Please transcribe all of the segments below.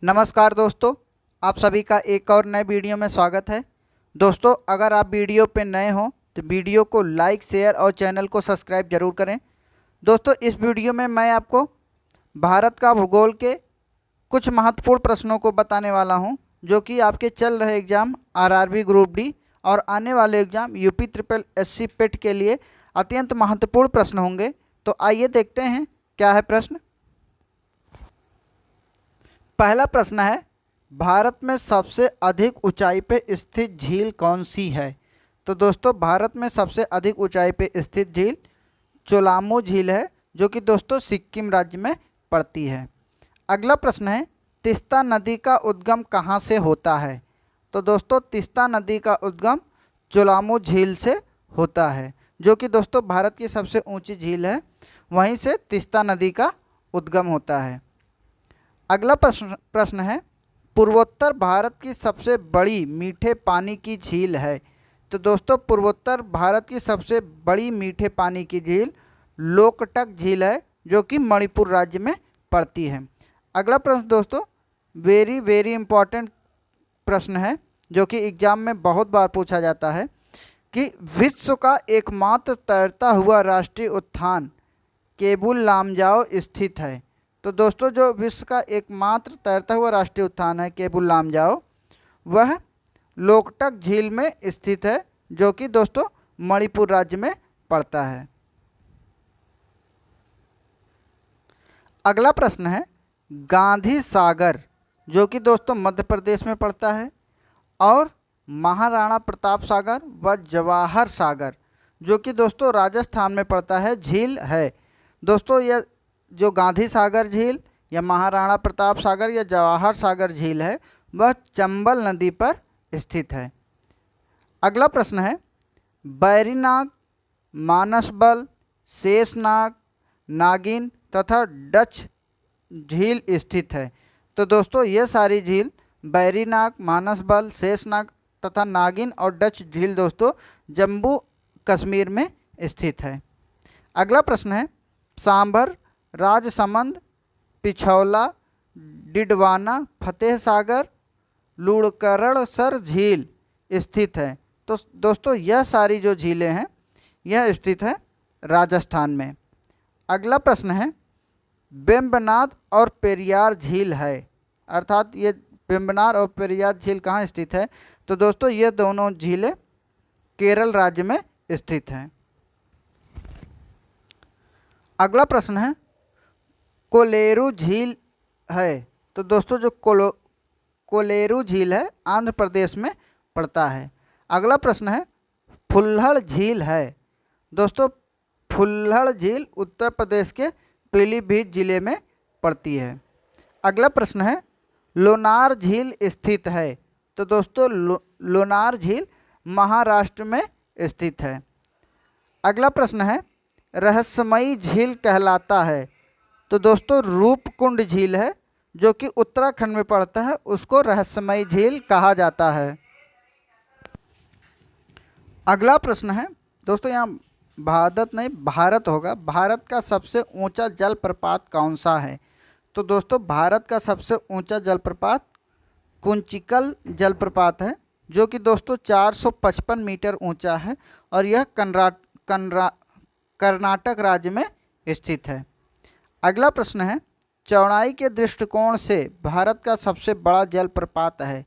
नमस्कार दोस्तों, आप सभी का एक और नए वीडियो में स्वागत है। दोस्तों, अगर आप वीडियो पे नए हों तो वीडियो को लाइक, शेयर और चैनल को सब्सक्राइब जरूर करें। दोस्तों, इस वीडियो में मैं आपको भारत का भूगोल के कुछ महत्वपूर्ण प्रश्नों को बताने वाला हूं, जो कि आपके चल रहे एग्ज़ाम आरआरबी ग्रुप डी और आने वाले एग्ज़ाम यूपी ट्रिपल एससी पेट के लिए अत्यंत महत्वपूर्ण प्रश्न होंगे। तो आइए देखते हैं क्या है प्रश्न। पहला प्रश्न है, भारत में सबसे अधिक ऊंचाई पे स्थित झील कौन सी है? तो दोस्तों, भारत में सबसे अधिक ऊंचाई पे स्थित झील चोलामू झील है, जो कि दोस्तों सिक्किम राज्य में पड़ती है। अगला प्रश्न है, तीस्ता नदी का उद्गम कहाँ से होता है? तो दोस्तों, तीस्ता नदी का उद्गम चोलामू झील से होता है, जो कि दोस्तों भारत की सबसे ऊंची झील है। वहीं से तीस्ता नदी का उद्गम होता है। अगला प्रश्न है, पूर्वोत्तर भारत की सबसे बड़ी मीठे पानी की झील है? तो दोस्तों, पूर्वोत्तर भारत की सबसे बड़ी मीठे पानी की झील लोकटक झील है, जो कि मणिपुर राज्य में पड़ती है। अगला प्रश्न दोस्तों वेरी वेरी इंपॉर्टेंट प्रश्न है, जो कि एग्जाम में बहुत बार पूछा जाता है कि विश्व का एकमात्र तैरता हुआ राष्ट्रीय उद्यान केबुल लामजाओ स्थित है। तो दोस्तों, जो विश्व का एकमात्र तैरता हुआ राष्ट्रीय उद्यान है केबुल लामजाओ, वह लोकटक झील में स्थित है, जो कि दोस्तों मणिपुर राज्य में पड़ता है। अगला प्रश्न है, गांधी सागर, जो कि दोस्तों मध्य प्रदेश में पड़ता है, और महाराणा प्रताप सागर व जवाहर सागर, जो कि दोस्तों राजस्थान में पड़ता है, झील है। दोस्तों, यह जो गांधी सागर झील या महाराणा प्रताप सागर या जवाहर सागर झील है, वह चंबल नदी पर स्थित है। अगला प्रश्न है, बैरीनाग, मानसबल, शेषनाग, नागिन तथा डच झील स्थित है। तो दोस्तों, ये सारी झील बैरीनाग, मानसबल, शेषनाग तथा नागिन और डच झील दोस्तों जम्मू कश्मीर में स्थित है। अगला प्रश्न है, सांभर, राजसमंद, पिछौला, डिडवाना, फतेह सागर, लुड़करणसर झील स्थित है। तो दोस्तों, यह सारी जो झीलें हैं यह स्थित है राजस्थान में। अगला प्रश्न है, वेम्बनाड और पेरियार झील है, अर्थात ये वेम्बनाड और पेरियार झील कहाँ स्थित है? तो दोस्तों, ये दोनों झीलें केरल राज्य में स्थित हैं। अगला प्रश्न है, कोलेरू झील है। तो दोस्तों, जो कोलेरू झील है आंध्र प्रदेश में पड़ता है। अगला प्रश्न है, फुल्हड़ झील है। दोस्तों, फुल्हड़ झील उत्तर प्रदेश के पीलीभीत जिले में पड़ती है। अगला प्रश्न है, लोनार झील स्थित है। तो दोस्तों, लोनार झील महाराष्ट्र में स्थित है। अगला प्रश्न है, रहस्यमयी झील कहलाता है। तो दोस्तों, रूपकुंड झील है, जो कि उत्तराखंड में पड़ता है, उसको रहस्यमयी झील कहा जाता है। अगला प्रश्न है दोस्तों, यहाँ भारत होगा, भारत का सबसे ऊंचा जलप्रपात कौन सा है? तो दोस्तों, भारत का सबसे ऊंचा जलप्रपात कुंचिकल जलप्रपात है, जो कि दोस्तों 455 मीटर ऊंचा है और यह कर्नाटक राज्य में स्थित है। अगला प्रश्न है, चौड़ाई के दृष्टिकोण से भारत का सबसे बड़ा जलप्रपात है।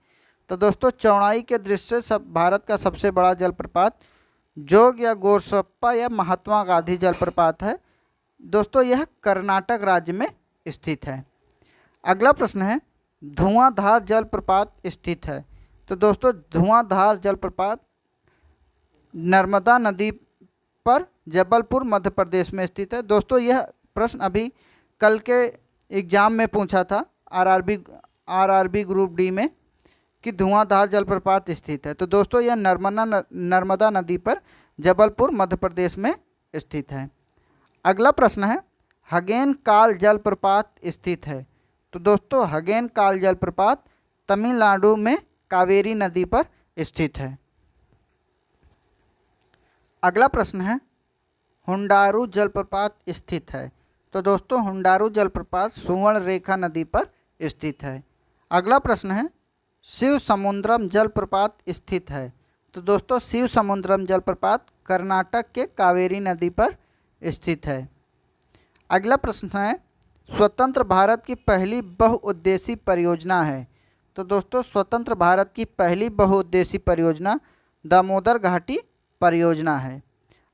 तो दोस्तों, चौड़ाई के दृष्टि से भारत का सबसे बड़ा जलप्रपात जोग या गोरसप्पा या महात्मा गांधी जलप्रपात है। दोस्तों, यह कर्नाटक राज्य में स्थित है। अगला प्रश्न है, धुआंधार जलप्रपात स्थित है। तो दोस्तों, धुआंधार जलप्रपात नर्मदा नदी पर जबलपुर मध्य प्रदेश में स्थित है। दोस्तों, यह प्रश्न अभी कल के एग्जाम में पूछा था आरआरबी ग्रुप डी में कि धुआंधार जलप्रपात स्थित है। तो दोस्तों, यह नर्मदा नदी पर जबलपुर मध्य प्रदेश में स्थित है। अगला प्रश्न है, हगेनकाल जलप्रपात स्थित है। तो दोस्तों, हगेनकाल जलप्रपात तमिलनाडु में कावेरी नदी पर स्थित है। अगला प्रश्न है, हुंडारू जलप्रपात स्थित है। तो दोस्तों, हुंडारू जलप्रपात सुवर्ण रेखा नदी पर स्थित है। अगला प्रश्न है शिव समुद्रम जलप्रपात स्थित है। तो दोस्तों शिव समुद्रम जलप्रपात कर्नाटक के कावेरी नदी पर स्थित है। अगला प्रश्न है स्वतंत्र भारत की पहली बहुउद्देशीय परियोजना है। तो दोस्तों स्वतंत्र भारत की पहली बहुउद्देशीय परियोजना दामोदर घाटी परियोजना है।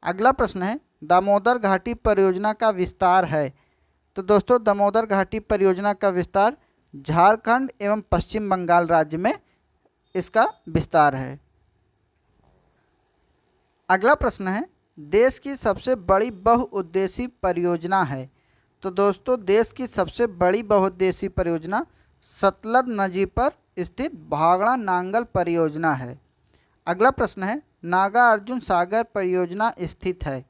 अगला प्रश्न है दामोदर घाटी परियोजना का विस्तार है। तो दोस्तों दामोदर घाटी परियोजना का विस्तार झारखंड एवं पश्चिम बंगाल राज्य में इसका विस्तार है। अगला प्रश्न है देश की सबसे बड़ी बहुउद्देशीय परियोजना है। तो दोस्तों देश की सबसे बड़ी बहुउद्देशीय परियोजना सतलज नदी पर स्थित भाखड़ा नांगल परियोजना है। अगला प्रश्न है नागार्जुन सागर परियोजना स्थित है।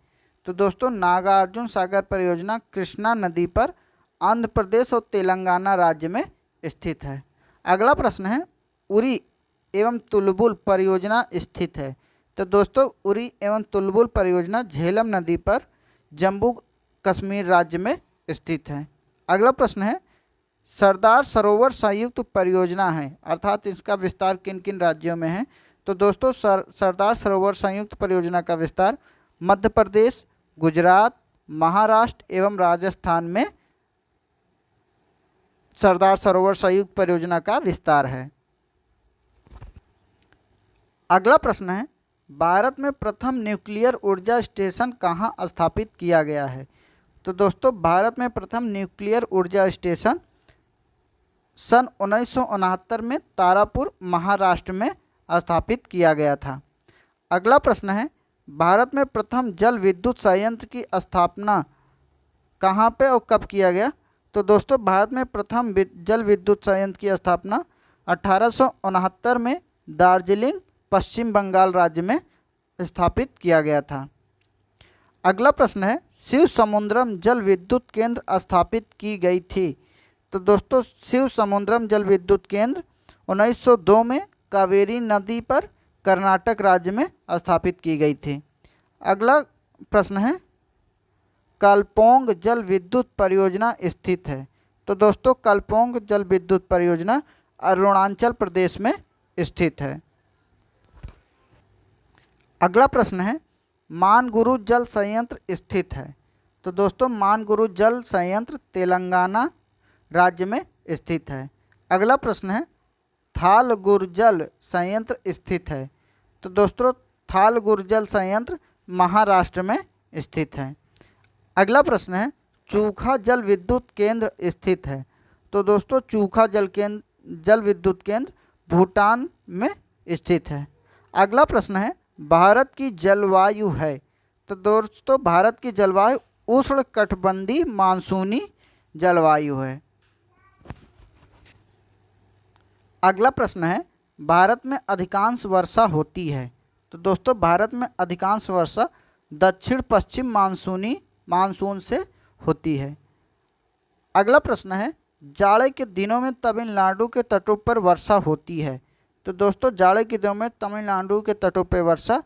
तो दोस्तों नागार्जुन सागर परियोजना कृष्णा नदी पर आंध्र प्रदेश और तेलंगाना राज्य में स्थित है। अगला प्रश्न है उरी एवं तुलबुल परियोजना स्थित है। तो दोस्तों उरी एवं तुलबुल परियोजना झेलम नदी पर जम्मू कश्मीर राज्य में स्थित है। अगला प्रश्न है सरदार सरोवर संयुक्त परियोजना है, अर्थात इसका विस्तार किन किन राज्यों में है। तो दोस्तों सरदार सरोवर संयुक्त परियोजना का विस्तार मध्य प्रदेश, गुजरात, महाराष्ट्र एवं राजस्थान में सरदार सरोवर संयुक्त परियोजना का विस्तार है। अगला प्रश्न है भारत में प्रथम न्यूक्लियर ऊर्जा स्टेशन कहाँ स्थापित किया गया है। तो दोस्तों भारत में प्रथम न्यूक्लियर ऊर्जा स्टेशन सन 1969 में तारापुर महाराष्ट्र में स्थापित किया गया था। अगला प्रश्न है भारत में प्रथम जल विद्युत संयंत्र की स्थापना कहाँ पे और कब किया गया। तो दोस्तों भारत में प्रथम जल विद्युत संयंत्र की स्थापना 1869 में दार्जिलिंग पश्चिम बंगाल राज्य में स्थापित किया गया था। अगला प्रश्न है शिव समुद्रम जल विद्युत केंद्र स्थापित की गई थी। तो दोस्तों शिव समुद्रम जल विद्युत केंद्र 1902 में कावेरी नदी पर कर्नाटक राज्य में स्थापित की गई थी। अगला प्रश्न है कलपोंग जल विद्युत परियोजना स्थित है। तो दोस्तों कलपोंग जल विद्युत परियोजना अरुणाचल प्रदेश में स्थित है। अगला प्रश्न है मानगुरु जल संयंत्र स्थित है। तो दोस्तों मानगुरु जल संयंत्र तेलंगाना राज्य में स्थित है। अगला प्रश्न है थाल गुरजल संयंत्र स्थित है। तो दोस्तों थाल गुरजल संयंत्र महाराष्ट्र में स्थित है। अगला प्रश्न है चूखा जल विद्युत केंद्र स्थित है। तो दोस्तों चूखा जल विद्युत केंद्र भूटान में स्थित है। अगला प्रश्न है भारत की जलवायु है। तो दोस्तों भारत की जलवायु उष्णकटिबंधीय मानसूनी जलवायु है। अगला प्रश्न है भारत में अधिकांश वर्षा होती है। तो दोस्तों भारत में अधिकांश वर्षा दक्षिण पश्चिम मानसून से होती है। अगला प्रश्न है जाड़े के दिनों में तमिलनाडु के तटों पर वर्षा होती है। तो दोस्तों जाड़े के दिनों में तमिलनाडु के तटों पर वर्षा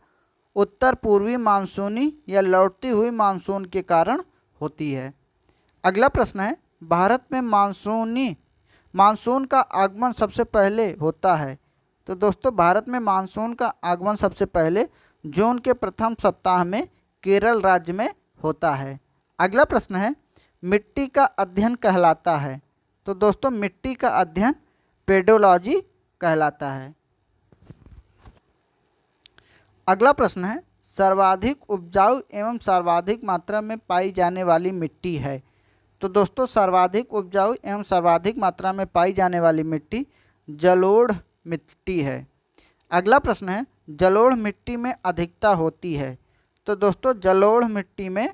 उत्तर पूर्वी मानसूनी या लौटती हुई मानसून के कारण होती है। अगला प्रश्न है भारत में मानसून का आगमन सबसे पहले होता है। तो दोस्तों भारत में मानसून का आगमन सबसे पहले जून के प्रथम सप्ताह में केरल राज्य में होता है। अगला प्रश्न है मिट्टी का अध्ययन कहलाता है। तो दोस्तों मिट्टी का अध्ययन पेडोलॉजी कहलाता है। अगला प्रश्न है सर्वाधिक उपजाऊ एवं सर्वाधिक मात्रा में पाई जाने वाली मिट्टी है। तो दोस्तों सर्वाधिक उपजाऊ एवं सर्वाधिक मात्रा में पाई जाने वाली मिट्टी जलोढ़ मिट्टी है। अगला प्रश्न है जलोढ़ मिट्टी में अधिकता होती है। तो दोस्तों जलोढ़ मिट्टी में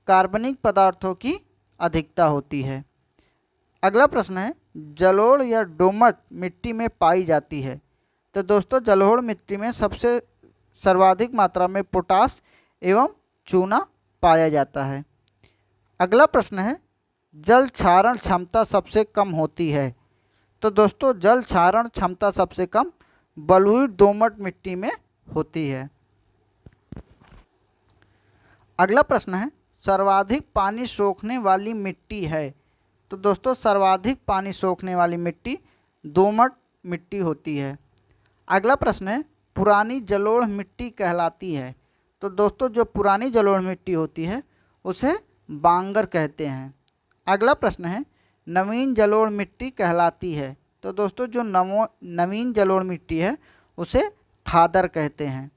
कार्बनिक पदार्थों की अधिकता होती है। अगला प्रश्न है जलोढ़ या दोमट मिट्टी में पाई जाती है। तो दोस्तों जलोढ़ मिट्टी में सबसे सर्वाधिक मात्रा में पोटास एवं चूना पाया जाता है। अगला प्रश्न है जल क्षारण क्षमता सबसे कम होती है। तो दोस्तों जल क्षारण क्षमता सबसे कम बलुई दोमट मिट्टी में होती है। अगला प्रश्न है सर्वाधिक पानी सोखने वाली मिट्टी है। तो दोस्तों सर्वाधिक पानी सोखने वाली मिट्टी दोमट मिट्टी होती है। अगला प्रश्न है, पुरानी जलोढ़ मिट्टी कहलाती है। तो दोस्तों जो पुरानी जलोढ़ मिट्टी होती है उसे बांगर कहते हैं। अगला प्रश्न है, नवीन जलोढ़ मिट्टी कहलाती है। तो दोस्तों जो नवीन जलोढ़ मिट्टी है उसे खादर कहते हैं।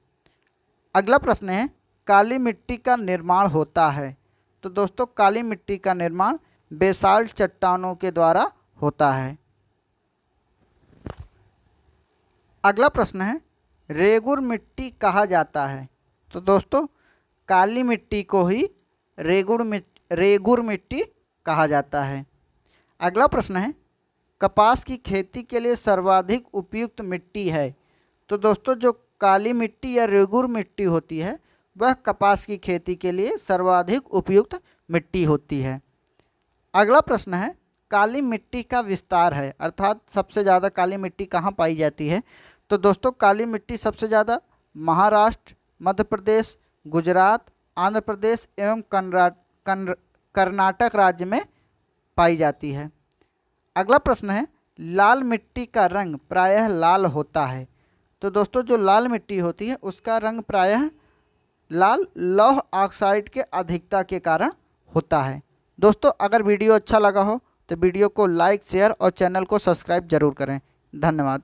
अगला प्रश्न है, काली मिट्टी का निर्माण होता है। तो दोस्तों काली मिट्टी का निर्माण बेसाल्ट चट्टानों के द्वारा होता है। अगला प्रश्न है, रेगुर मिट्टी कहा जाता है। तो दोस्तों काली मिट्टी को ही रेगुर मिट्टी कहा जाता है। अगला प्रश्न है, कपास की खेती के लिए सर्वाधिक उपयुक्त मिट्टी है। तो दोस्तों जो काली मिट्टी या रेगुर मिट्टी होती है वह कपास की खेती के लिए सर्वाधिक उपयुक्त मिट्टी होती है। अगला प्रश्न है, काली मिट्टी का विस्तार है, अर्थात सबसे ज़्यादा काली मिट्टी कहाँ पाई जाती है। तो दोस्तों काली मिट्टी सबसे ज़्यादा महाराष्ट्र, मध्य प्रदेश, गुजरात, आंध्र प्रदेश एवं कर्नाटक राज्य में पाई जाती है। अगला प्रश्न है, लाल मिट्टी का रंग प्रायः लाल होता है। तो दोस्तों जो लाल मिट्टी होती है उसका रंग प्रायः लाल लौह ऑक्साइड के अधिकता के कारण होता है। दोस्तों अगर वीडियो अच्छा लगा हो तो वीडियो को लाइक, शेयर और चैनल को सब्सक्राइब जरूर करें। धन्यवाद।